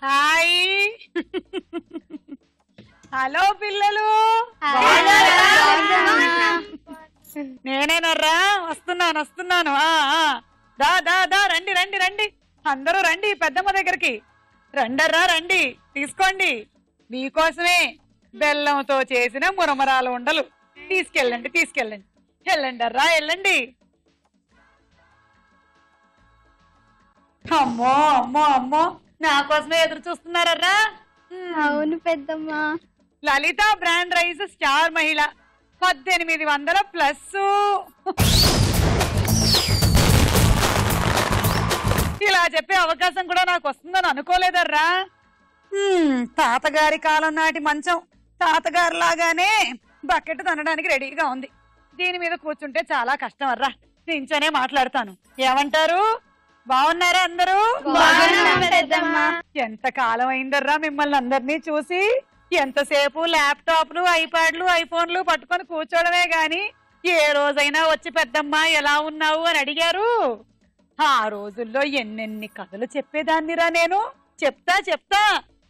Hi hello పిల్లలు, నేనేనర్రా, వస్తున్నాను. దా దా దా రండి రండి రండి, అందరూ రండి పెద్దమ్మ దగ్గరికి. రండర్రా రండి, తీసుకోండి, మీకోసమే బెల్లంతో చేసిన మురమరాలు ఉండలు. తీసుకెళ్ళండి తీసుకెళ్ళండి, వెళ్ళండి అర్రా వెళ్ళండి. అమ్మో అమ్మో అమ్మో, నా కోసమే ఎదురు చూస్తున్నారర్రా. అవును పెద్దమ్మ. లలిత బ్రాండ్ రైస్ స్టార్ మహిళ 1800 ప్లస్. ఇలా చెప్పే అవకాశం కూడా నాకు వస్తుందని అనుకోలేదర్రా. తాతగారి కాలం నాటి మంచం, తాతగారి లాగానే బకెట్ తనడానికి రెడీగా ఉంది. దీని మీద కూర్చుంటే చాలా కష్టం అర్రా, నించోనే మాట్లాడతాను. ఏమంటారు? బాగున్నారా అందరూ? ఎంత కాలం అయిందర్రా మిమ్మల్ని అందరినీ చూసి. ఎంతసేపు ల్యాప్టాప్లు, ఐప్యాడ్లు, ఐఫోన్లు పట్టుకొని కూర్చోవడమే గాని ఏ రోజైనా వచ్చి పెద్దమ్మా ఎలా ఉన్నావు అని అడిగారు? ఆ రోజుల్లో ఎన్నెన్ని కథలు చెప్పేదాన్నిరా నేను. చెప్తా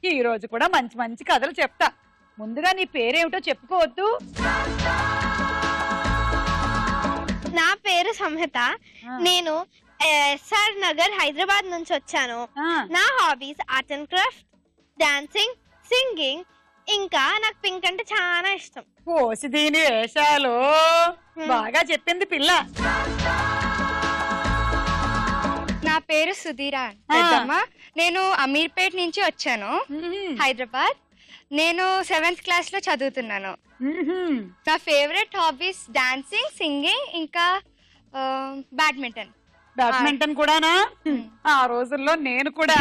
ఈ రోజు కూడా మంచి మంచి కథలు చెప్తా. ముందుగా నీ పేరేమిటో చెప్పుకోవద్దు? నా పేరు సంహిత. నేను ఎస్ఆర్ నగర్ హైదరాబాద్ నుంచి వచ్చాను. నా hobbies art and craft, dancing, singing, ఇంకా నాకు పింక్ అంటే చాలా ఇష్టం. పోసి దీని వేషాలు బాగా చెప్పింది పిల్ల. నా పేరు సుధీరా పెద్దమ్మ. నేను అమీర్పేట్ నుంచి వచ్చాను, హైదరాబాద్. నేను 7th క్లాస్ లో చదువుతున్నాను. నా ఫేవరెట్ హాబీస్ డాన్సింగ్, సింగింగ్, ఇంకా బ్యాడ్మింటన్. బ్యాడ్మింటన్ కూడానా? ఆ రోజుల్లో నేను కూడా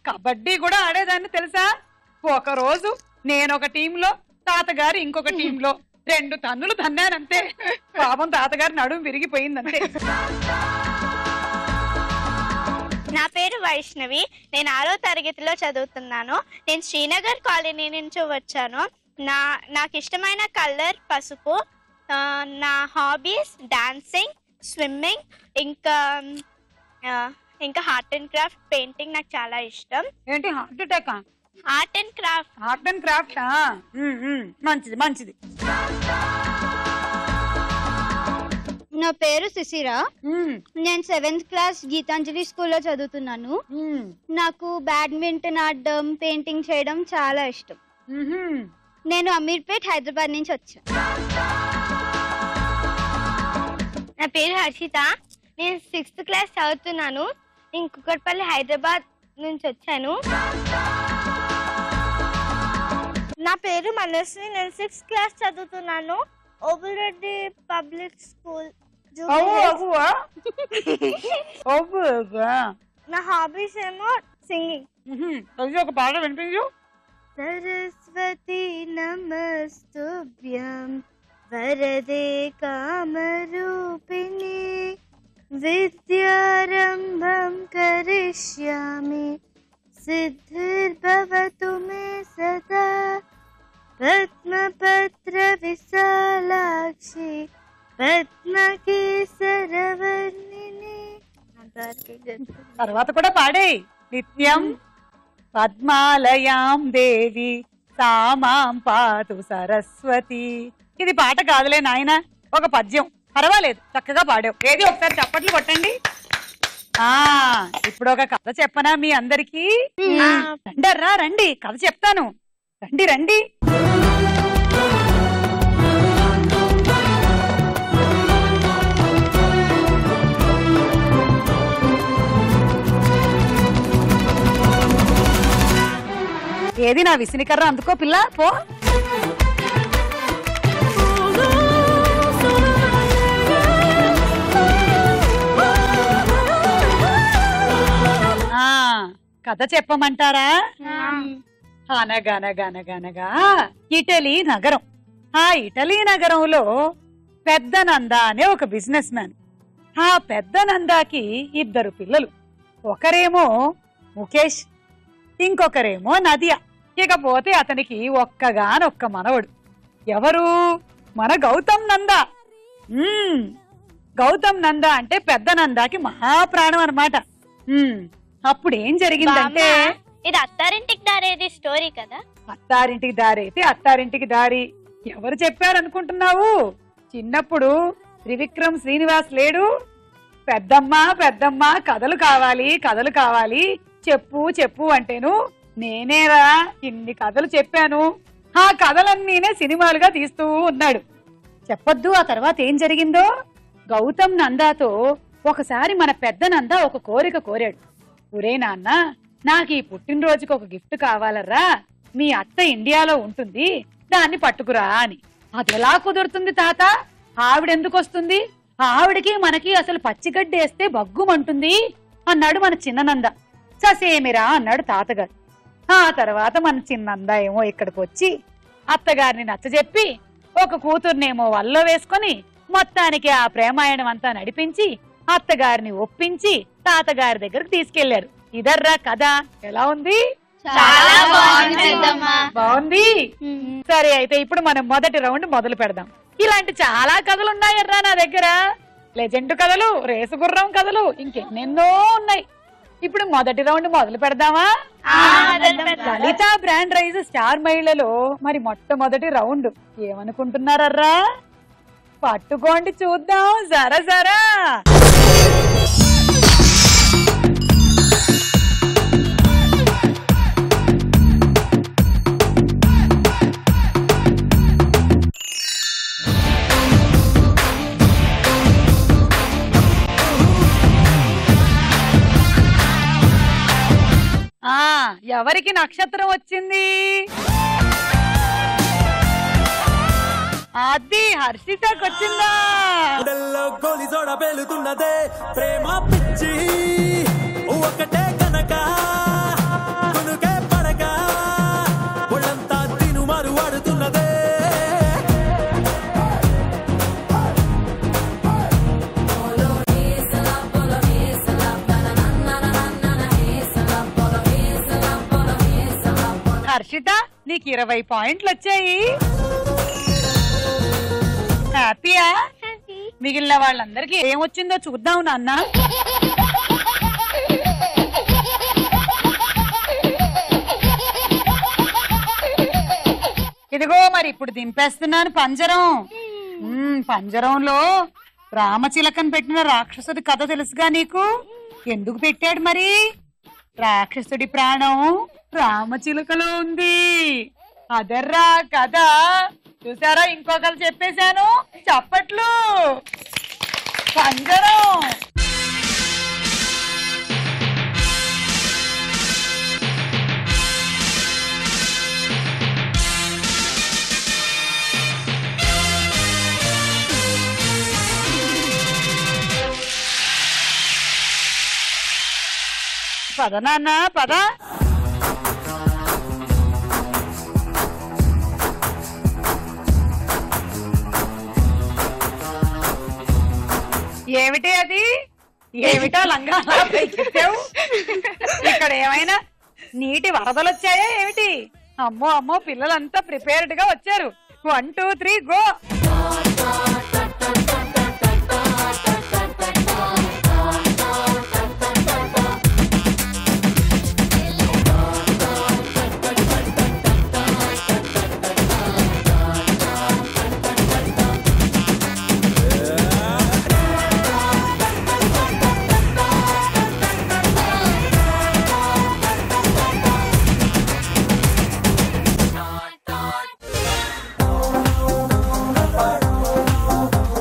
కబడ్డీ కూడా ఆడేదాన్ని తెలుసా. ఒక రోజు నేను ఒక టీంలో, తాతగారు ఇంకొక టీంలో 2 తన్నులు తన్నానంతే. పాపం తాతగారి నడుము విరిగిపోయిందంతే. నా పేరు వైష్ణవి. నేను 6వ తరగతిలో చదువుతున్నాను. నేను శ్రీనగర్ కాలనీ నుంచి వచ్చాను. నాకు ఇష్టమైన కలర్ పసుపు. నా హాబీస్ డాన్సింగ్, స్విమ్మింగ్, ఇంకా ఆర్ట్ అండ్ క్రాఫ్ట్, పెయింటింగ్ నాకు చాలా ఇష్టం. ఏంటి heart attack? Art and craft. Art and craft మంచిది మంచిది. నా పేరు శిశిరా. నేను 7th క్లాస్ గీతాంజలి స్కూల్లో చదువుతున్నాను. నాకు బ్యాడ్మింటన్ ఆడడం, పెయింటింగ్ చేయడం చాలా ఇష్టం. నేను అమీర్పేట్ హైదరాబాద్ నుంచి వచ్చాను. నా పేరు హర్షిత. నేను 6th క్లాస్ చదువుతున్నాను. నేను కుకట్పల్లి హైదరాబాద్ నుంచి వచ్చాను. నా పేరు మనస్వి. నేను 6th క్లాస్ చదువుతున్నాను, ఓబుల్రెడ్డి పబ్లిక్ స్కూల్. నా హాబీస్ ఏమో సింగింగ్. ఒక పాట వినిపించు. సరస్వతి నమస్తుభ్యం వరదే కామరూపిణి విద్యారంభం కరిష్యామి సిద్ధిర్భవతు మే సదా పద్మపత్ర విశాలాక్షి పద్మకేసరవర్ణిని. తర్వాత కూడా పాడే. నిత్యం పద్మాలయాం దేవి సామాం పాతు సరస్వతి. ఇది పాట కాదులే నాయన, ఒక పద్యం. పర్వాలేదు, చక్కగా పాడావు. ఏది ఒకసారి చప్పట్లు కొట్టండి. ఇప్పుడు ఒక కథ చెప్పనా మీ అందరికి? రండర్రా రండి, కథ చెప్తాను. రండి రండి. ఏది నా విసినికర్ర అందుకో పిల్ల, పో. కథ చెప్పమంటారా? అనగనగనగనగా ఇటలీ నగరం. ఆ ఇటలీ నగరంలో పెద్ద నంద అనే ఒక బిజినెస్ మ్యాన్. ఆ పెద్ద నందాకి 2 పిల్లలు. ఒకరేమో ముఖేష్, ఇంకొకరేమో నదియా. ఇకపోతే అతనికి ఒక్కగానొక్క మనవడు. ఎవరు? మన గౌతమ్ నంద. గౌతమ్ నంద అంటే పెద్ద నందాకి మహాప్రాణం అన్నమాట. అప్పుడు ఏం జరిగిందంటే ఇది అత్తారింటికి దారేది స్టోరీ కదా. అత్తారింటికి దారైతే అత్తారింటికి దారి ఎవరు చెప్పారనుకుంటున్నావు? చిన్నప్పుడు త్రివిక్రమ్ శ్రీనివాస్ లేడు, పెద్దమ్మ పెద్దమ్మ కథలు కావాలి కథలు కావాలి చెప్పు చెప్పు అంటేను నేనేరా ఇన్ని కథలు చెప్పాను. ఆ కథలన్నీనే సినిమాలుగా తీస్తూ ఉన్నాడు. చెప్పొద్దు ఆ తర్వాత ఏం జరిగిందో. గౌతమ్ నందాతో ఒకసారి మన పెద్ద నంద ఒక కోరిక కోరాడు. ఒరే నాన్న, నాకు ఈ పుట్టినరోజుకి ఒక గిఫ్ట్ కావాలరా, మీ అత్త ఇండియాలో ఉంటుంది, దాన్ని పట్టుకురా అని. అదెలా కుదురుతుంది తాత? ఆవిడెందుకు వస్తుంది? ఆవిడకి మనకి అసలు పచ్చిగడ్డి వేస్తే బగ్గుమంటుంది అన్నాడు మన చిన్ననంద. ససేమిరా అన్నాడు తాతగారు. ఆ తర్వాత మన చిన్నంద ఏమో ఇక్కడికి వచ్చి అత్తగారిని నచ్చజెప్పి ఒక కూతుర్నేమో వల్లో వేసుకొని మొత్తానికి ఆ ప్రేమాయణం అంతా నడిపించి అత్తగారిని ఒప్పించి తాతగారి దగ్గరకు తీసుకెళ్లారు. ఇదర్రా కథ. ఎలా ఉంది? చాలా బాగుంది పెద్దమ్మ. బాగుంది. సరే, అయితే ఇప్పుడు మనం మొదటి రౌండ్ మొదలు పెడదాం. ఇలాంటి చాలా కథలు ఉన్నాయర్రా నా దగ్గర. లెజెండ్ కథలు, రేసు గుర్రం కథలు, ఇంకెన్నెన్నో ఉన్నాయి. ఇప్పుడు మొదటి రౌండ్ మొదలు పెడదామా? లలిత బ్రాండ్ రైజ్ స్టార్ మహిళలో మరి మొట్టమొదటి రౌండ్ ఏమనుకుంటున్నారర్రా? పట్టుకోండి చూద్దాం. జరా జరా ఎవరికి నక్షత్రం వచ్చింది? అది హర్షితకు వచ్చిందా? గోలి జోడ పేలుతున్నదే ప్రేమ పిచ్చి ఒకటే కనుక కొనుకే పడక ఒళ్ళంతా తిను మారు వాడుతున్నదే. హర్షిత, నీకు 20 పాయింట్లు వచ్చాయి. హ్యాపీయా? మిగిలిన వాళ్ళందరికీ ఏమొచ్చిందో చూద్దాం నాన్న. ఇదిగో మరి ఇప్పుడు దింపేస్తున్నాను పంజరం. పంజరంలో రామచిలకను పెట్టిన రాక్షసుడి కథ తెలుసుగా నీకు? ఎందుకు పెట్టాడు మరి? రాక్షసుడి ప్రాణం రామచిలుకలో ఉంది. అదర్రా కథ. చూసారా, ఇంకో కథ చెప్పేశాను. చప్పట్లు. పంజరం. పద నాన్న పద. ఏమిటి అది? ఏమిటా లంగా పైకెత్తావు? ఇక్కడ ఏమైనా నీటి వరదలు వచ్చాయా ఏమిటి? అమ్మో అమ్మో, పిల్లలంతా ప్రిపేర్డ్ గా వచ్చారు. 1 2 3 గో.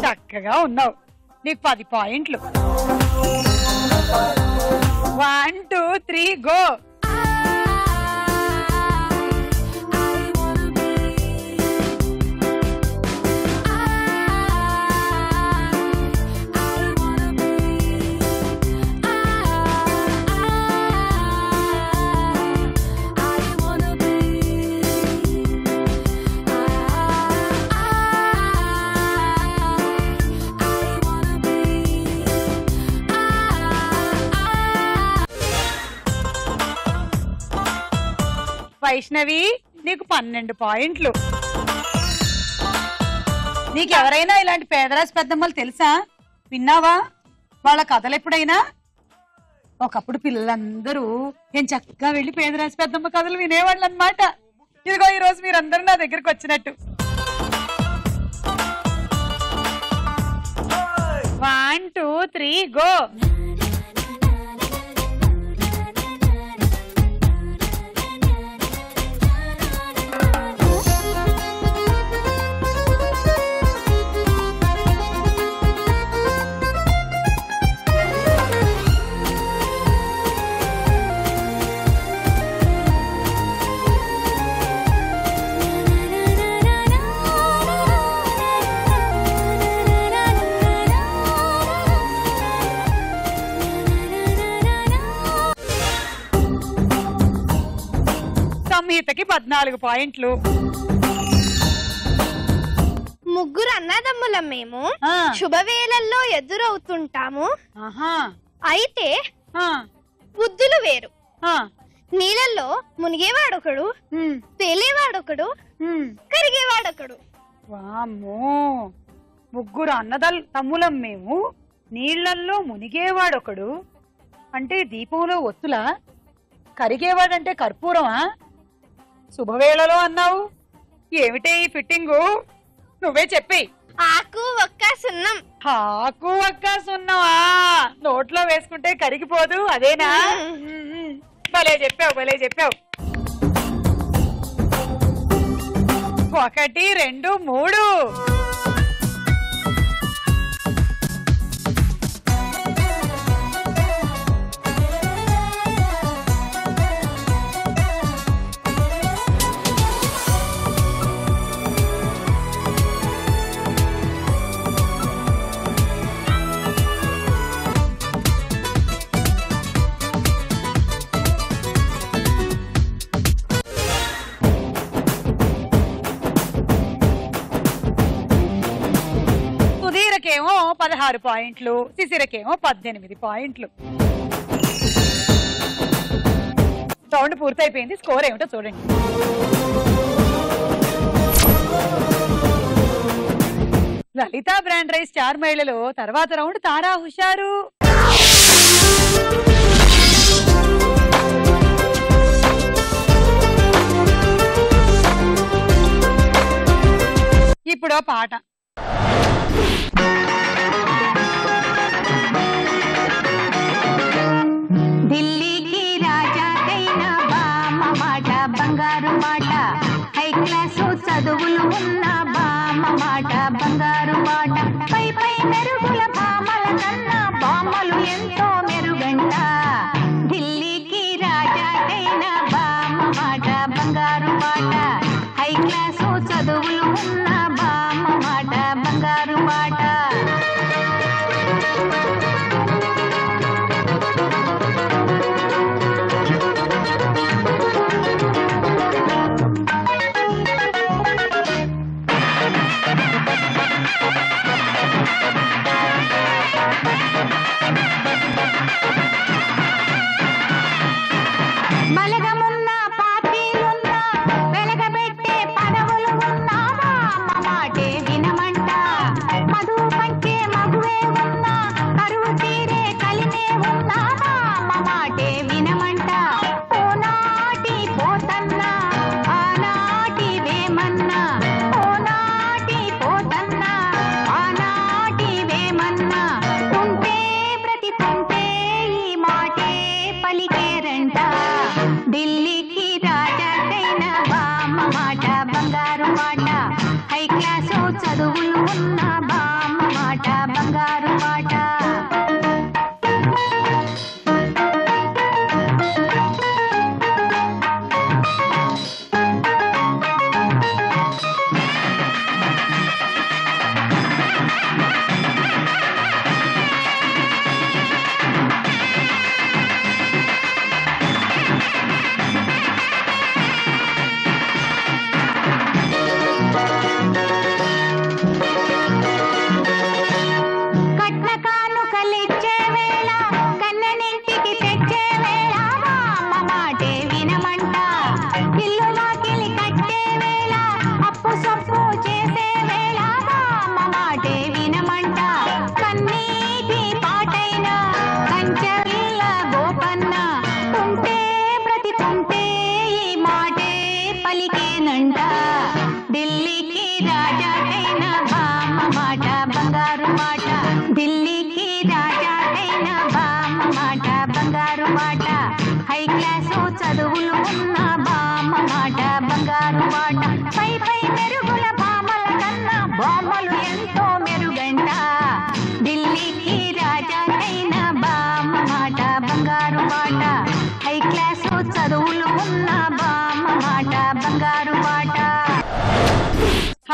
చక్కగా ఉన్నావు. నీకు 10 పాయింట్లు. 1 2 3 గో. వైష్ణవి, నీకు 12 పాయింట్లు. నీకెవరైనా ఇలాంటి పేదరాశి పెద్దమ్మలు తెలుసా? విన్నావా వాళ్ళ కథలు ఎప్పుడైనా? ఒకప్పుడు పిల్లలందరూ నేను చక్కగా వెళ్లి పేదరాశి పెద్దమ్మ కథలు వినేవాళ్ళు అనమాట. ఇదిగో ఈ రోజు మీరందరూ నా దగ్గరకు వచ్చినట్టు. 1 2 3 గో. సంహితకి 14 పాయింట్లు. ముగ్గురు అన్నదమ్ములం మేము. శుభవేళల్లో ఎదురవుతుంటాము. అయితే బుద్ధులు వేరు. నీళ్ళల్లో మునిగేవాడొకడు, తేలేవాడొకడు, కరిగేవాడొకడు. వామ్మో, ముగ్గురు తమ్ములం మేము. నీళ్లల్లో మునిగేవాడొకడు అంటే దీపంలో ఒత్తులా? కరిగేవాడంటే కర్పూరమా? శుభవేళలో అన్నావు, ఏమిటే ఈ ఫిట్టింగు? నువ్వే చెప్పి. ఆకు ఒక్క సున్నం. ఆకు ఒక్క సున్నమా? నోట్లో వేసుకుంటే కరిగిపోదు, అదేనా? భలే చెప్పావు, భలే చెప్పావు. 1 2 3. సుధీరకేమో 16 పాయింట్లు, శిశిరకేమో 18 పాయింట్లు. రౌండ్ పూర్తయిపోయింది. స్కోర్ ఏమిటో చూడండి. లలిత బ్రాండ్ రైస్ స్టార్ మహిళలో తర్వాత రౌండ్ తారా హుషారు. ఇప్పుడు పాట. ఢిల్లీకి రాజాకైనా బామ్మ మాట బంగారు మాట, హై క్లాసు చదువులు ఉన్న బామ్మ మాట బంగారు మాట, పై పై మెరుగుల బామల కన్నా బామ్మలు ఎంతో మెరుగంట. ఢిల్లీకి రాజాకైనా బామ్మ మాట బంగారు మాట, హై క్లాసు చదువులు ఉన్న బామ్మ మాట బంగారు మాట. బలగమున్న పార్టీలున్న వెలగబెట్టే పదవులు ఉన్న బామ్మ మాటే వినమంట. మధు పంచే మగువే ఉన్న కరువు తీరే కలిమే ఉన్న బామ్మ మాటే వినమంట. ఓనాటి పోతన్నా ఆనాటి వేమన్నా, ఓనాటి పోతన్నా ఆనాటి వేమన్నా, ఉంటే ప్రతి తుంటే ఈ మాటే పలికేరంట. ఢిల్లీకి రాజాకైనా బామ్మ మాట బంగారు మాట, హై క్లాసు చదువులు ఉన్న బామ్మ మాట బంగారు మాట. క్లాసు చదువులు ఉన్న బామ్మ మాట బంగారు మాట పై పై మెరుగుల బామల కన్నా బామ్మలు ఎంతో మెరుగంట ఢిల్లీకి రాజాకైన బామ్మ మాట బంగారు మాట హై క్లాసు చదువులు ఉన్న బామ్మ మాట బంగారు మాట.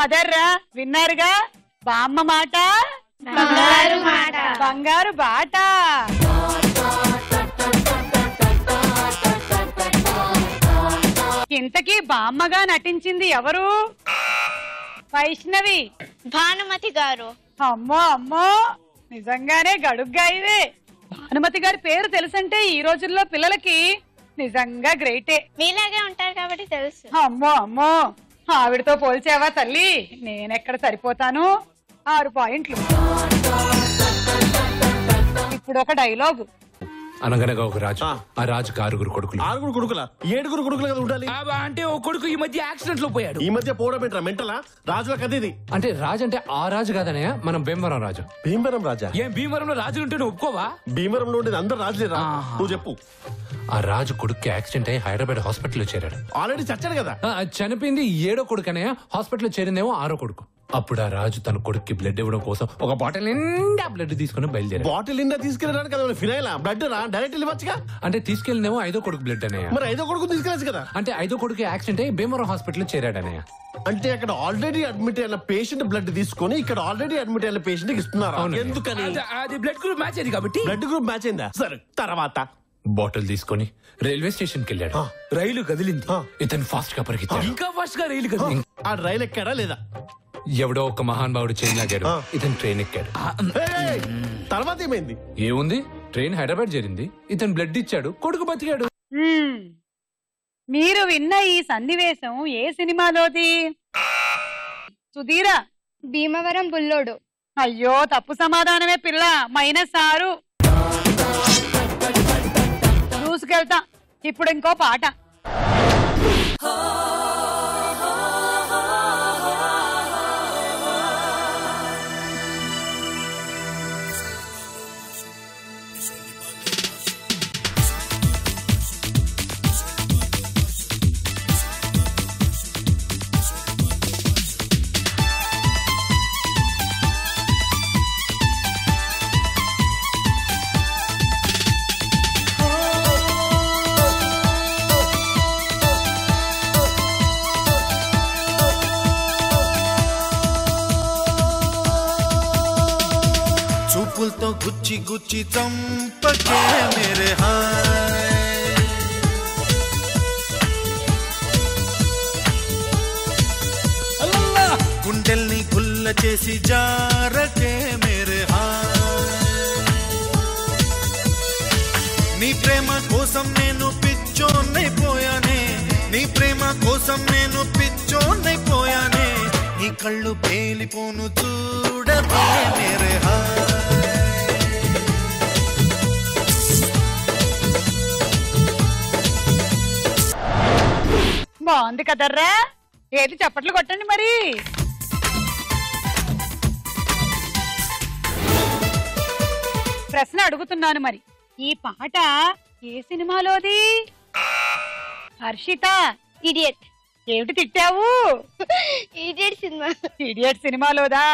అదర్రా విన్నారుగా, బామ్మ మాట బంగారు మాట. బంగారు బాట. ఇంతకీ బామ్మగా నటించింది ఎవరు? వైష్ణవి భానుమతి గారు. అమ్మో అమ్మో, నిజంగానే గడుగ్గా ఇవే. భానుమతి గారి పేరు తెలుసంటే ఈ రోజుల్లో పిల్లలకి నిజంగా గ్రేటే. మీలాగే ఉంటారు కాబట్టి తెలుసు. అమ్మో అమ్మో, ఆవిడతో పోల్చావా తల్లి? నేనెక్కడ సరిపోతాను. 6 పాయింట్లు. ఇప్పుడు ఒక డైలాగు. అనగనగా ఒక రాజు, ఆ రాజుకి 6 కొడుకులు. 6 కొడుకులా? 7 కొడుకులు కదా ఉండాలి. అంటే ఓ కొడుకు ఈ మధ్య యాక్సిడెంట్ లో పోయాడు. ఈ మధ్య పోవడం ఏంట్రా మెంటలా? రాజుల కథ ఇది. అంటే రాజు అంటే ఆ రాజు కాదనయ్య, మనం భీమవరం రాజు. భీమవరం రాజా? ఏం భీమవరంలో రాజులు ఉంటే నువ్వు ఒప్పుకోవా? భీమవరంలో ఉండేది అందరు రాజులేరా? నువ్వు చెప్పు. ఆ రాజు కొడుకు యాక్సిడెంట్ అయ్యి హైదరాబాద్ హాస్పిటల్లో చేరాడు. ఆల్రెడీ చచ్చాడు కదా. చనిపోయింది 7వ కొడుకు అనయ్య, హాస్పిటల్లో చేరిందేమో 6వ కొడుకు. అప్పుడు ఆ రాజు తన కొడుక్కి బ్లడ్ ఇవ్వడం కోసం ఒక బాటిల్ నిండా బ్లడ్ తీసుకుని బయలుదేరాడు. బాటిల్ నిండా తీసుకెళ్ళడానికి కదా ఫినైల్ బ్లడ్ రా డైరెక్ట్ ఇవ్వచ్చుగా. అంటే తీసుకెళ్ళినేమో 5వ కొడుకు బ్లడ్ అనయ్య. మరి 5వ కొడుకు తీసుకెళ్ళచ్చు కదా. అంటే 5వ కొడుకు యాక్సిడెంట్ అయ్యి భీమవరం హాస్పిటల్లో చేరాడనయ్య. అంటే అక్కడ ఆల్రెడీ అడ్మిట్ అయిన పేషెంట్ బ్లడ్ తీసుకొని ఇక్కడ ఆల్రెడీ అడ్మిట్ అయిన పేషెంట్ ఇస్తున్నారు. ఎందుకని? అది బ్లడ్ గ్రూప్ మ్యాచ్ అయింది కాబట్టి. బ్లడ్ గ్రూప్ మ్యాచ్ అయిందా? సరే, తర్వాత బాటిల్ తీసుకొని రైల్వే స్టేషన్ కి వెళ్ళాడు. రైలు కదిలింది. ఇతను ఫాస్ట్ గా పరిగెత్తాడు. ఇంకా ఫాస్ట్ గా రైలు కదిలింది. ఆ రైలు ఎక్కాడా లేదా? ఎవడో ఒక మహానుభావుడు చైన్ లాగాడు. ఇతను ట్రైన్ ఎక్కాడు. తర్వాత ఏమైంది? ఏముంది, ట్రైన్ హైదరాబాద్ చేరింది. ఇతను బ్లడ్ ఇచ్చాడు, కొడుకు బతికాడు. మీరు విన్న ఈ సన్నివేశం ఏ సినిమాలోది? సుధీరా? భీమవరం బుల్లోడు. అయ్యో, తప్పు సమాధానమే పిల్ల. -6. దూసుకెళ్తా. ఇప్పుడు ఇంకో పాట. చూపులతో గుచ్చి గుచ్చి చంపకే మేరే హాయ్, గుండెల్ని గుల్ల చేసి జారకే మేరే హాయ్, నీ ప్రేమ కోసం నేను పిచ్చోన్నైపోయానే, నీ ప్రేమ కోసం నేను పిచ్చోన్నైపోయానే, నీ కళ్ళు పేలిపోను చూడకే మేరే హాయ్. బాగుంది కదర్రా. ఏది చప్పట్లు కొట్టండి మరి. ప్రశ్న అడుగుతున్నాను మరి, ఈ పాట ఏ సినిమాలోది? హర్షిత? ఇడియట్. ఏమిటి తిట్టావు? Idiot cinema. ఇడియట్ సినిమాలోదా?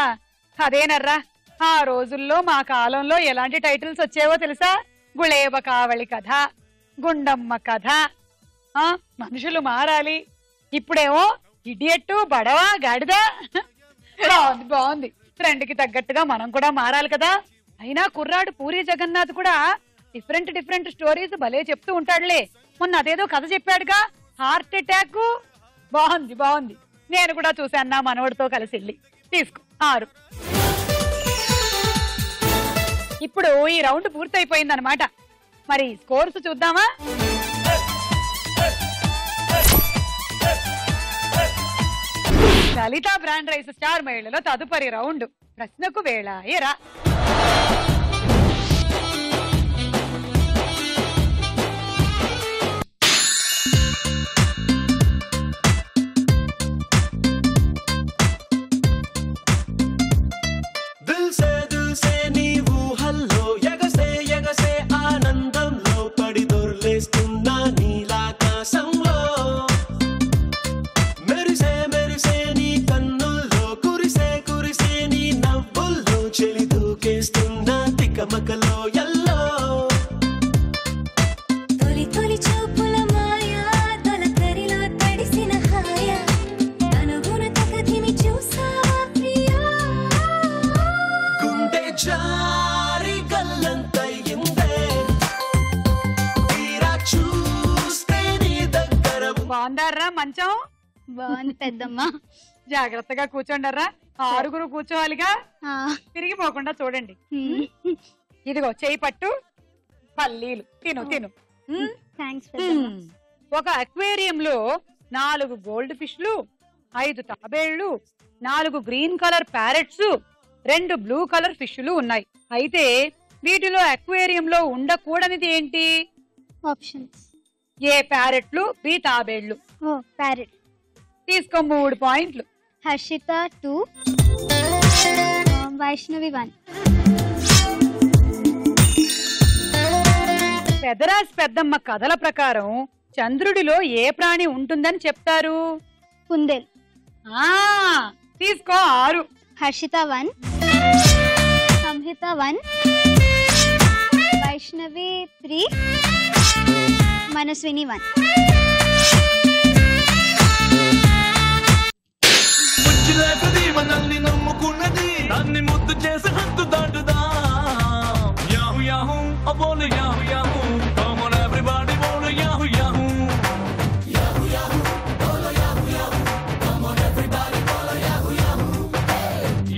అదేనర్రా, ఆ రోజుల్లో మా కాలంలో ఎలాంటి టైటిల్స్ వచ్చేవో తెలుసా? గుళేబ కావళి కథ, గుండమ్మ కథ. మనుషులు మారాలి. ఇప్పుడేమో ఇడియట్టు, బడవా, గాడిదా. బాగుంది బాగుంది. ట్రెండ్కి తగ్గట్టుగా మనం కూడా మారాలి కదా. అయినా కుర్రాడు పూరి జగన్నాథ్ కూడా డిఫరెంట్ స్టోరీస్ భలే చెప్తూ ఉంటాడులే. మొన్న అదేదో కథ చెప్పాడుగా, హార్ట్ అటాక్. బాగుంది బాగుంది. నేను కూడా చూశాను నా మనవడితో కలిసి వెళ్ళి. తీసుకో 6. ఇప్పుడు ఈ రౌండ్ పూర్తయిపోయింది అనమాట. మరి స్కోర్స్ చూద్దామా? లలిత బ్రాండ్ రైస్ స్టార్ మహిళలో తదుపరి రౌండ్. ప్రశ్నకు వేళ ఏరా. నీలా బాగుందారా మంచం? బాగుంది పెద్దమ్మ. జాగ్రత్తగా కూర్చోండర్రా. 6 కూర్చోవాలిగా, తిరిగిపోకుండా చూడండి. ఇదిగో చేయి పట్టు, పల్లీలు తిను తిను. థాంక్స్ పెద్దమ్మ. ఒక అక్వేరియంలో 4 గోల్డ్ ఫిష్లు, 5 తాబేళ్లు, 4 green colour parrots, 2 blue colour ఫిష్లు ఉన్నాయి. అయితే వీటిలో అక్వేరియంలో ఉండకూడనిది ఏంటి? ఆప్షన్స్. ఏ ప్యారెట్లు, బి తాబేళ్లు. ప్యారెట్. తీసుకో 3 పాయింట్లు. హర్షిత 2, వైష్ణవి 1. పెదరాశి పెద్దమ్మ కథల ప్రకారం చంద్రుడిలో ఏ ప్రాణి ఉంటుందని చెప్తారు? కుందేలు. తీసుకో 6. హర్షిత 1, సంహిత 1, వైష్ణవి 3, మనస్విని 1. మనల్ని నమ్ముకున్నది, దాన్ని ముద్దు చేసి హద్దు దాటుదా. యాహూ యాహూ అబోలు yahoo yahoo, come on everybody bolo yahoo yahoo. Yahoo yahoo బోలో yahoo yahoo, come on everybody bolo yahoo yahoo.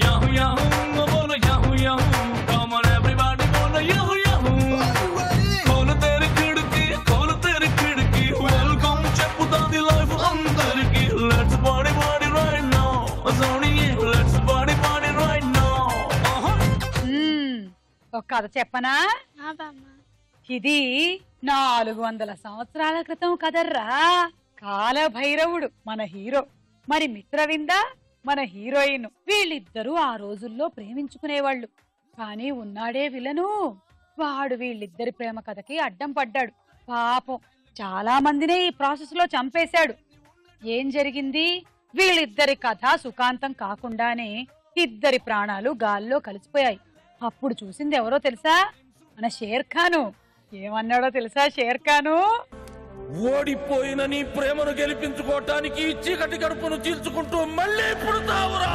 Yahoo yahoo అబోలు yahoo yahoo, come on everybody bolo yahoo yahoo. కోలు తెరి కిడికి, కోలు తెరి కిడికి, వెల్కమ్ చెప్పుతాది లైఫ్ అందరికి. Let's body body right now, let's body body right now. ఒక కథ చెప్పనా? ఇది 400 సంవత్సరాల క్రితం కదర్రా. కాలభైరవుడు మన హీరో, మరి మిత్రవింద మన హీరోయిన్. వీళ్ళిద్దరూ ఆ రోజుల్లో ప్రేమించుకునేవాళ్ళు. కానీ ఉన్నాడే విలను, వాడు వీళ్ళిద్దరి ప్రేమ కథకి అడ్డం పడ్డాడు. పాపం చాలా మందినే ఈ ప్రాసెస్ లో చంపేశాడు. ఏం జరిగింది? వీళ్ళిద్దరి కథ సుఖాంతం కాకుండానే ఇద్దరి ప్రాణాలు గాల్లో కలిసిపోయాయి. అప్పుడు చూసింది ఎవరో తెలుసా? మన షేర్ఖాను. ఏమన్నాడో తెలుసా షేర్ఖాను? ఓడిపోయిన నీ ప్రేమను గెలిపించుకోవటానికి చీకటి గడుపును చీల్చుకుంటూ మళ్ళీ పుడతావురా.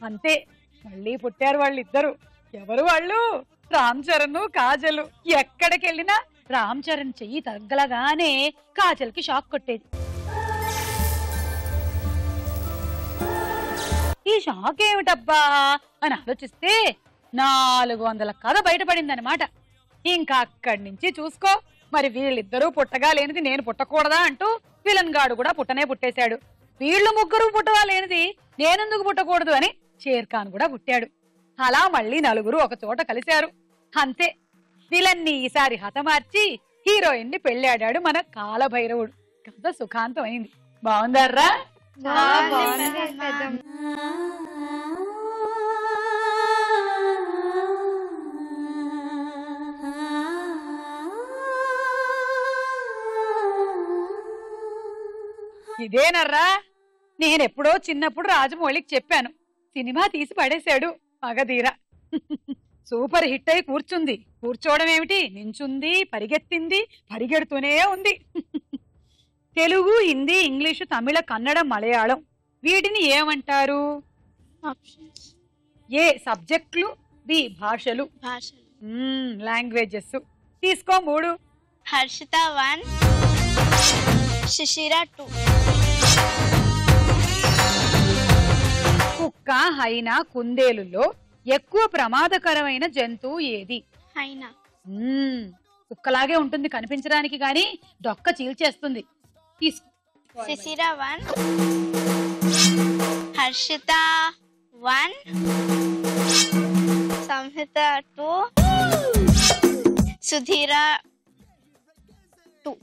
అంతే, మళ్ళీ పుట్టారు వాళ్ళిద్దరు. ఎవరు వాళ్ళు? రామ్ చరణ్, కాజల్. ఎక్కడికెళ్ళినా రామ్ చరణ్ చెయ్యి తగ్గలగానే కాజల్ కి షాక్ కొట్టేది. ఈ షాక్ ఏమిటబ్బా అని ఆలోచిస్తే 400 కథ బయటపడిందనమాట. ఇంకా అక్కడి నుంచి చూసుకో, మరి వీళ్ళిద్దరూ పుట్టగా లేనిది నేను పుట్టకూడదా అంటూ విలన్ గాడు కూడా పుట్టనే పుట్టేశాడు. వీళ్ళు ముగ్గురు పుట్టగా లేనిది నేనెందుకు పుట్టకూడదు అని షేర్ఖాన్ కూడా పుట్టాడు. అలా మళ్ళీ 4 ఒక చోట కలిశారు. అంతే, విలన్ని ఈసారి హతమార్చి హీరోయిన్ ని పెళ్ళాడాడు మన కాలభైరవుడు. కథ సుఖాంతం అయింది. బాగుందర్రా? ఇదేనర్రా, నేనెప్పుడో చిన్నప్పుడు రాజమౌళికి చెప్పాను, సినిమా తీసి పడేశాడు మగధీర. సూపర్ హిట్ అయి కూర్చుంది. కూర్చోవడం ఏమిటి, నించుంది, పరిగెత్తింది, పరిగెడుతూనే ఉంది. తెలుగు, హిందీ, ఇంగ్లీషు, తమిళ, కన్నడ, మలయాళం వీటిని ఏమంటారు? ఏ సబ్జెక్టులు, బి భాషలు. లాంగ్వేజెస్. తీసుకో 3. హర్షిత 1, శిశిర 2. కుక్క, హైనా, కుందేలులో ఎక్కువ ప్రమాదకరమైన జంతువు ఏది? హైనా. కుక్కలాగే ఉంటుంది కనిపించడానికి, గాని డొక్క చీల్చేస్తుంది. శిశిర 1, హర్షిత 1, సంహిత 2, సుధీర 2.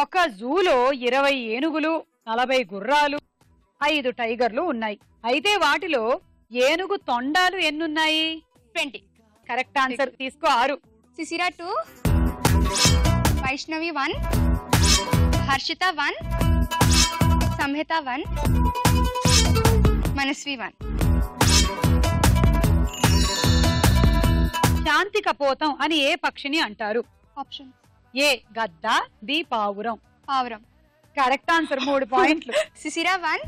ఒక జూలో 20 ఏనుగులు, 40 గుర్రాలు, 5 టైగర్లు ఉన్నాయి. అయితే వాటిలో ఏనుగు తొండాలు ఎన్నున్నాయి? 20. Correct answer. తీసుకో 6. శిశిర 2, వైష్ణవి 1, హర్షిత 1, సంహిత 1, మనస్వి 1. శాంతి కపోతం అని ఏ పక్షిని అంటారు? ఆప్షన్ ఏ గద్ద, బి పావురం. పావురం. Correct answer. 3 పాయింట్లు. శిశిర 1,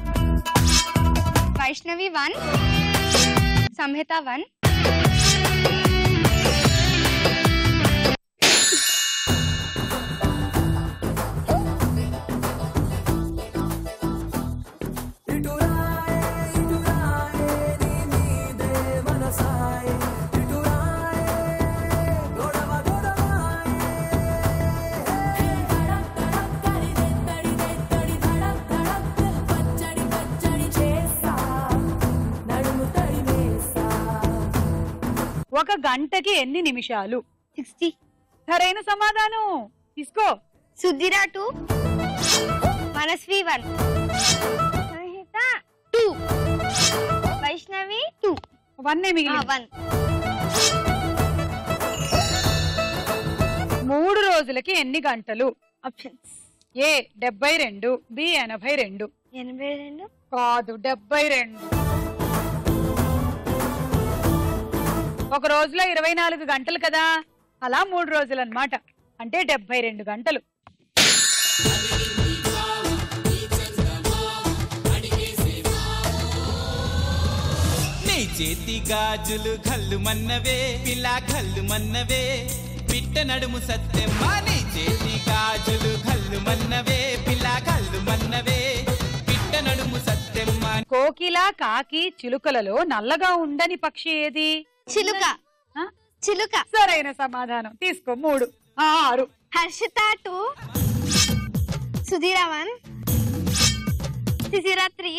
వైష్ణవి 1, సంహిత 1. ఒక గంటకి ఎన్ని నిమిషాలు? 60. సరైన సమాధానం. తీసుకో. సుధీర 2, మనస్వి 1, సంహిత 2, వైష్ణవి 2. 1 మిగిలింది. 1. 3 రోజులకి ఎన్ని గంటలు? Options A 72, B 82. 82. కాదు, 72. ఒక రోజులో 24 గంటలు కదా, అలా 3 రోజులు అన్నమాట. అంటే 72 గంటలు. నీ చేతి గాజులు కళ్ళు మన్నవే, పిల్ల కళ్ళు మన్నవే, పిట్ట నడుము సత్తెమ్మ. నీ చేతి గాజులు కళ్ళు మన్నవే, పిల్ల కళ్ళు మన్నవే, పిట్ట నడుము సత్తెమ్మ. కోకిల, కాకి, చిలుకలలో నల్లగా ఉండని పక్షి ఏది? చిలుక. చిలుక. సరైన సమాధానం. తీసుకో. 3. 6. హర్షిత 2, సుధీర 1, శిశిర 3.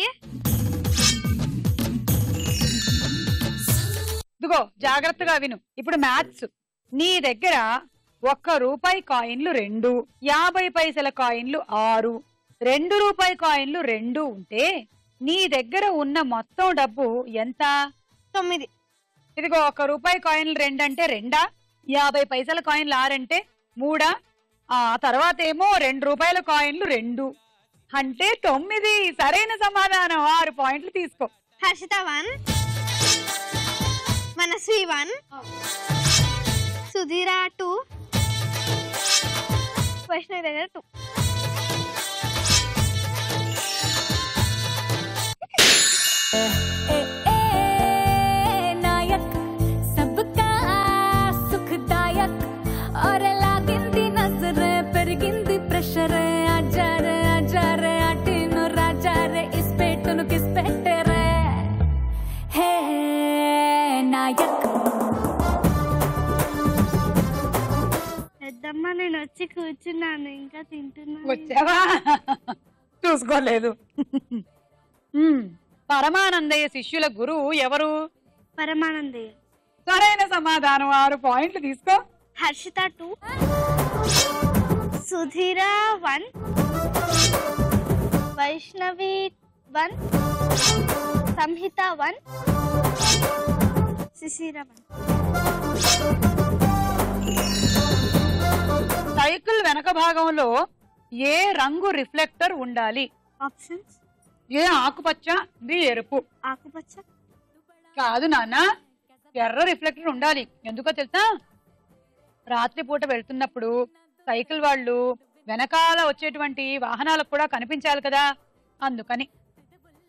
ఇదిగో జాగ్రత్తగా విను. ఇప్పుడు మ్యాథ్స్. నీ దగ్గర 1 రూపాయి కాయిన్లు 2, 50 పైసల కాయిన్లు 6, 2 రూపాయి కాయిన్లు 2 ఉంటే నీ దగ్గర ఉన్న మొత్తం డబ్బు ఎంత? 9. ఇదిగో 1 రూపాయి కాయిన్లు 2 అంటే 2, 50 పైసల కాయిన్లు 6 అంటే 3, ఆ తర్వాత ఏమో 2 రూపాయల కాయిన్లు 2 అంటే 9. సరైన సమాధానం. 6 పాయింట్లు తీసుకో. హర్షిత 1, మనస్వి 1, సుధీర 2, వైష్ణవి దగ్గర 2. పెద్దమ్మ నేను వచ్చి కూర్చున్నాను, ఇంకా తింటున్నాను. వచ్చావా? చూసుకోలేదు. పరమానందయ్య శిష్యుల గురువు ఎవరు? పరమానందయ్య. సరైన సమాధానం. 6 పాయింట్లు తీసుకో. హర్షిత 2, సుధీర 1, వైష్ణవి 1, సంహిత 1, శిశిర 1. సైకిల్ వెనక భాగంలో ఏ రంగు రిఫ్లెక్టర్ ఉండాలి? ఆప్షన్స్ ఏ ఆకుపచ్చ, బి ఎరుపు. ఆకుపచ్చ. కాదు నాన్న, ఎర్ర రిఫ్లెక్టర్ ఉండాలి. ఎందుకో తెలుసా? రాత్రిపూట వెళ్తున్నప్పుడు సైకిల్ వాళ్ళు వెనకాల వచ్చేటువంటి వాహనాలకు కూడా కనిపించాలి కదా, అందుకని.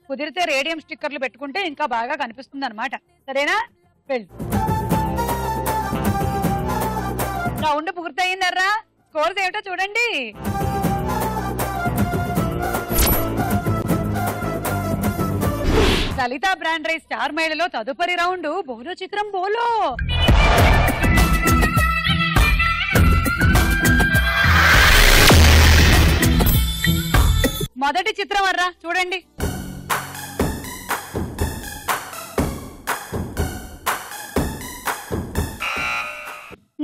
కుదిరితే రేడియం స్టిక్కర్లు పెట్టుకుంటే ఇంకా బాగా కనిపిస్తుంది అనమాట. సరేనా? వెళ్ళు. రౌండ్ పూర్తయిందర్రా. స్కోర్స్ ఏమిటో చూడండి. లలిత బ్రాండ్ రైస్ స్టార్ మైళ్ళలో తదుపరి రౌండ్ బోలో చిత్రం బోలో. మొదటి చిత్రం అర్రా చూడండి.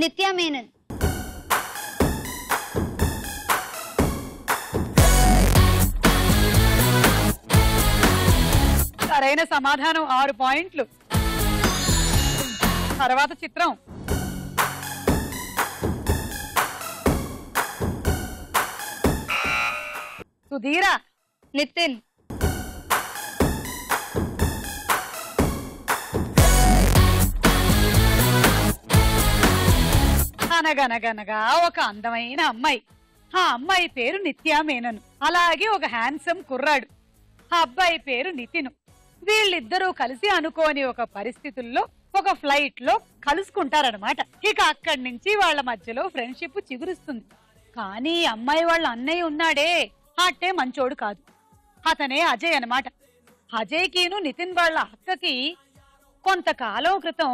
నిత్య మేనన్. సరైన సమాధానం. 6 పాయింట్లు. తర్వాత చిత్రం సుధీరా. నితిన్. అనగనగనగా ఒక అందమైన అమ్మాయి. ఆ అమ్మాయి పేరు నిత్యా మేనన్. అలాగే ఒక హ్యాండ్సమ్ కుర్రాడు. ఆ అబ్బాయి పేరు నితిన్. వీళ్ళిద్దరూ కలిసి అనుకోని ఒక పరిస్థితుల్లో ఒక ఫ్లైట్ లో కలుసుకుంటారనమాట. ఇక అక్కడి నుంచి వాళ్ళ మధ్యలో ఫ్రెండ్షిప్ చిగురుస్తుంది. కానీ అమ్మాయి వాళ్ళ అన్నయ్య ఉన్నాడే, అట్టే మంచోడు కాదు. అతనే అజయ్ అనమాట. అజయ్కిను నితిన్ వాళ్ళ అక్కకి కొంతకాలం క్రితం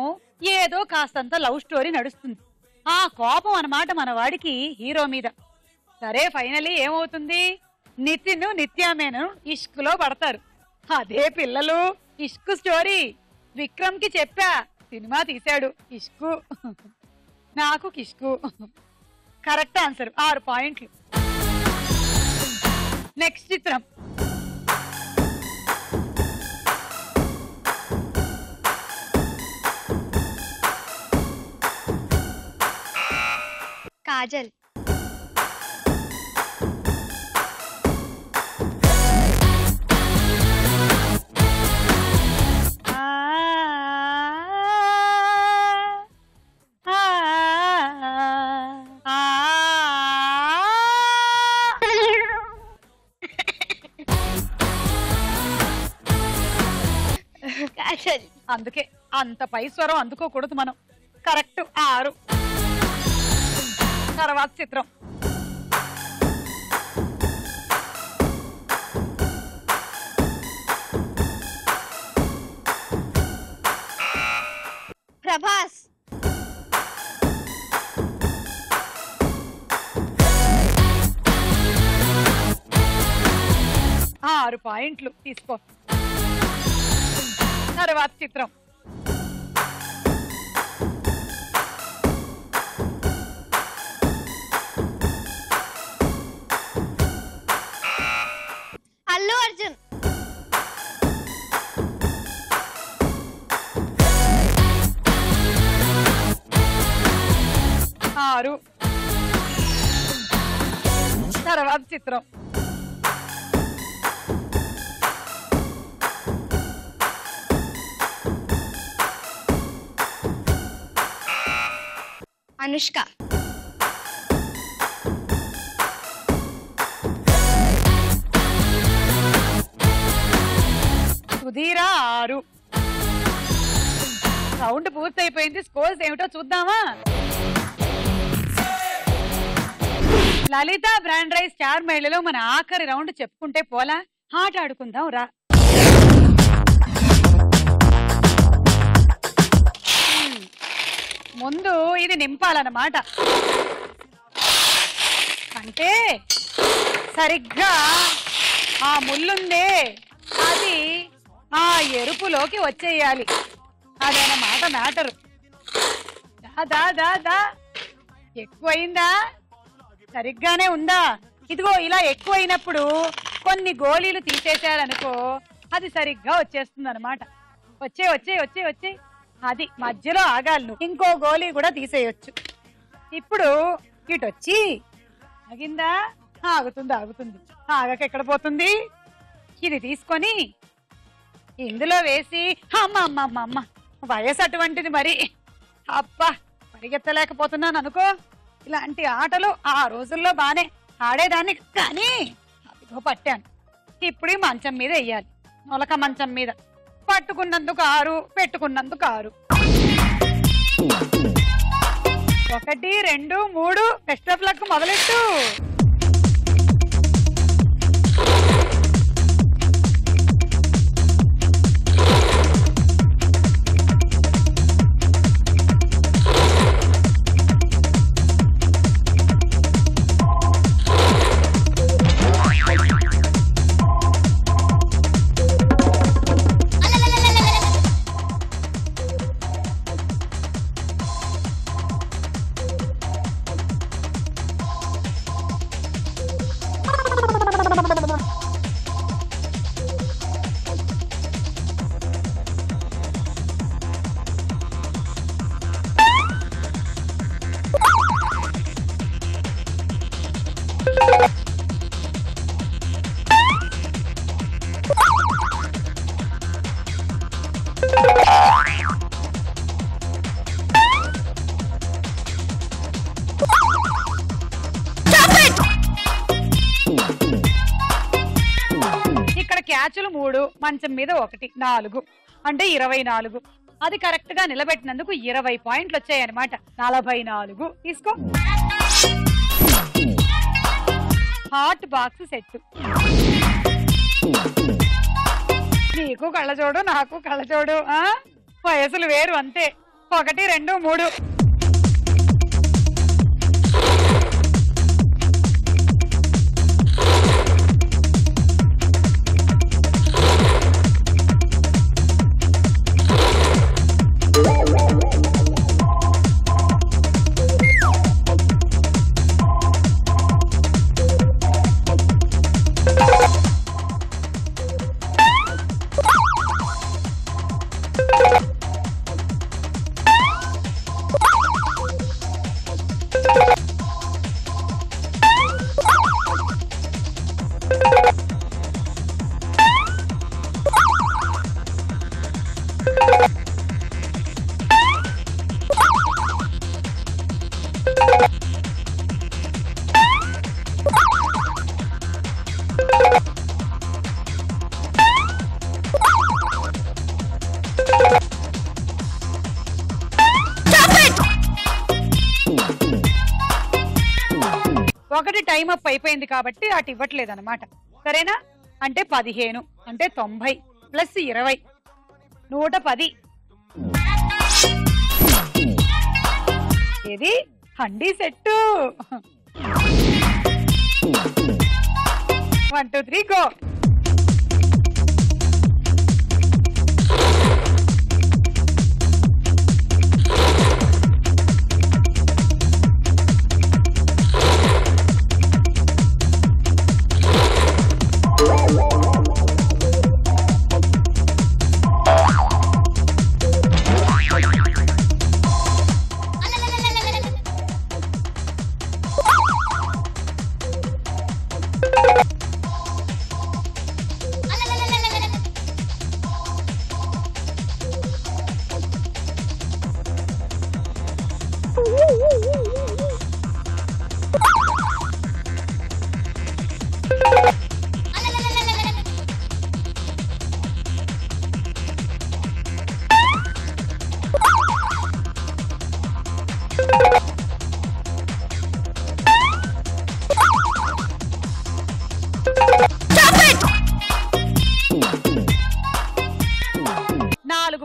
ఏదో కాస్తంత లవ్ స్టోరీ నడుస్తుంది. ఆ కోపం అన్నమాట మన వాడికి హీరో మీద. సరే ఫైనలీ ఏమవుతుంది, నితిన్ నిత్యామేను ఇష్కులో పడతారు. అదే పిల్లలు ఇష్కు స్టోరీ విక్రమ్ కి చెప్పా, సినిమా తీశాడు ఇష్కు. నాకు కిష్కు. కరెక్ట్ ఆన్సర్, 6 పాయింట్లు. నెక్స్ట్ చిత్రం. కాజల్. అందుకే అంత పై స్వరం అందుకోకూడదు మనం. కరెక్ట్, 6. తర్వాత చిత్రం. ప్రభాస్. ఆ 6 పాయింట్లు తీసుకో. తర్వాత చిత్రం. అల్లు అర్జున్. ఆరు. తర్వాత చిత్రం. అనుష్క. సుధీరా 6. రౌండ్ పూర్తయిపోయింది. స్కోర్స్ ఏమిటో చూద్దామా. లలిత బ్రాండ్ రైస్ స్టార్ మహిళలో మన ఆఖరి రౌండ్ చెప్పుకుంటే పోలా. ఆట ఆడుకుందాం రా. ముందు ఇది నింపాలన్నమాట. అంటే సరిగ్గా ఆ ముళ్ళుందే అది ఆ ఎరుపులోకి వచ్చేయాలి. అదన్నమాట మ్యాటరు. దా దా దా. ఎక్కువైందా? సరిగ్గానే ఉందా? ఇదిగో ఇలా ఎక్కువైనప్పుడు కొన్ని గోళీలు తీసేశారనుకో అది సరిగ్గా వచ్చేస్తుంది అనమాట. వచ్చే వచ్చే వచ్చే వచ్చే అది మధ్యలో ఆగాలి. నువ్వు ఇంకో గోళీ కూడా తీసేయొచ్చు. ఇప్పుడు ఇటు వచ్చి ఆగిందా? ఆగుతుంది ఆగుతుంది. ఆగక ఎక్కడ పోతుంది? ఇది తీసుకొని ఇందులో వేసి అమ్మ అమ్మ అమ్మ అమ్మ వయసు అటువంటిది మరి. అబ్బా పరిగెత్తలేకపోతున్నాను అనుకో. ఇలాంటి ఆటలు ఆ రోజుల్లో బానే ఆడేదాన్ని, కానీ అదిగో పట్టాను. ఇప్పుడు ఈ మంచం మీద వెయ్యాలి. మొలక మంచం మీద. పట్టుకున్నందుకు 6, పెట్టుకున్నందుకు 6. 1, 2, 3. Best of luck. మొదలెట్టు. ప్యాచులు 3, మంచం మీద 1, 4 అంటే 24. అది కరెక్ట్ గా నిలబెట్టినందుకు 20 పాయింట్లు వచ్చాయన్నమాట. 44 తీసుకో. Hot box set. నీకు కళ్ళజోడు, నాకు కళ్ళజోడు. వయసులు వేరు అంతే. 1, 2, 3. ఒకటి టైం అప్ అయిపోయింది కాబట్టి అటు ఇవ్వట్లేదు అనమాట. సరేనా? అంటే 15 అంటే 90 ప్లస్ 20 110. ఇది హండీ సెట్టు. 1 2 3 గో.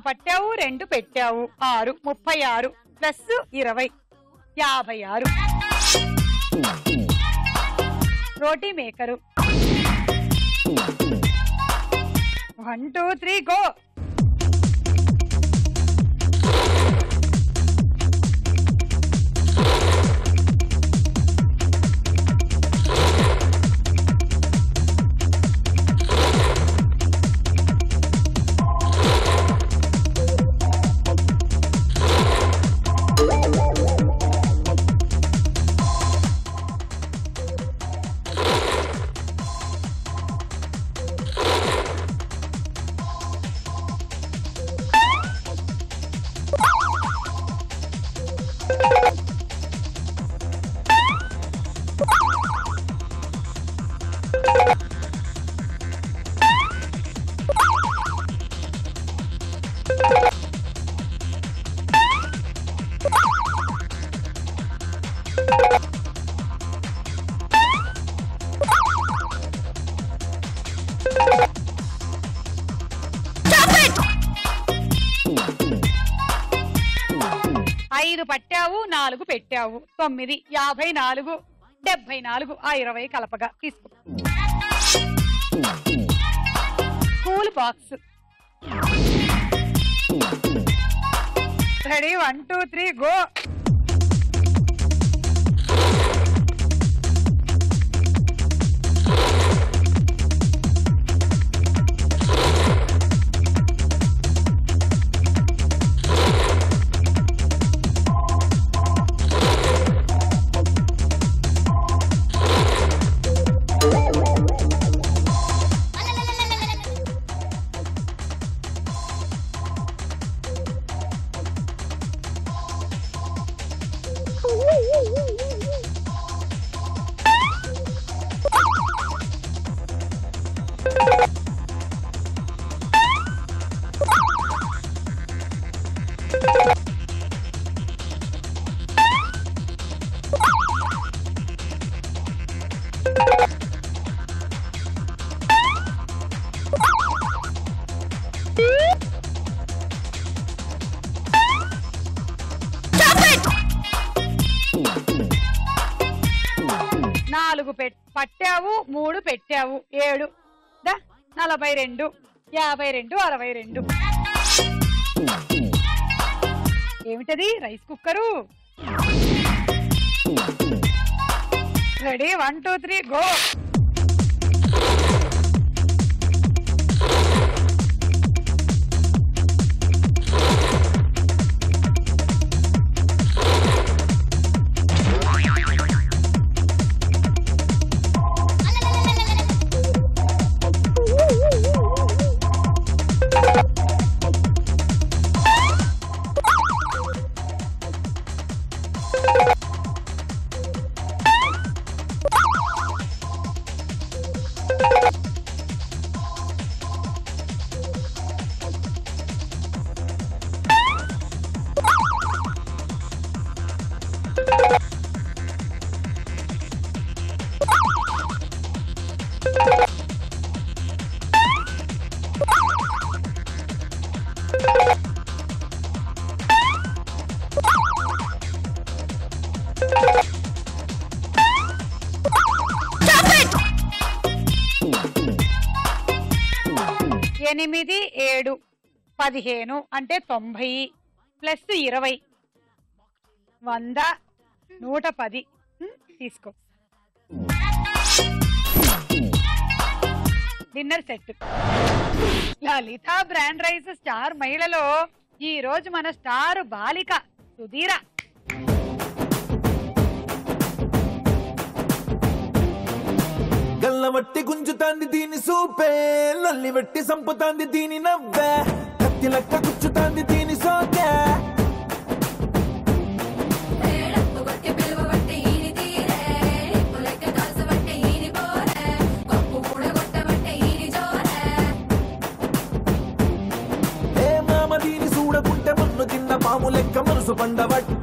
పట్టావు 2 పెట్టావు 6 36 ప్లస్ 20 56. రోటీ మేకరు. 1 2 3 గో. పట్టావు 4 పెట్టావు 9 54 74 ఆ 20 కలపగా తీసుకో. Cool box. Ready 1 2 3 go. 4 పట్టావు, 3 పెట్టావు, 7 42, 52, 62. ఏమిటది? Rice cooker. రెడీ? 1 2 3 గో. ఎనిమిది 7 15 అంటే 90 ప్లస్ 20 100 110. తీసుకో. Dinner set. Lalitha brand rice star మహిళలో ఈ రోజు మన స్టార్ బాలిక సుధీర. గల్లవట్టి గుంజుతాంది దీని సూపే, లల్లి వెట్టి సంపుతాంది దీని నవ్వే, కత్తి లెక్క గుచ్చుతాంది దీని సోకే. ఏ మామ దీని చూడకుంటే మన్ను తిన్న పాము లెక్క మనసు పండబట్టే.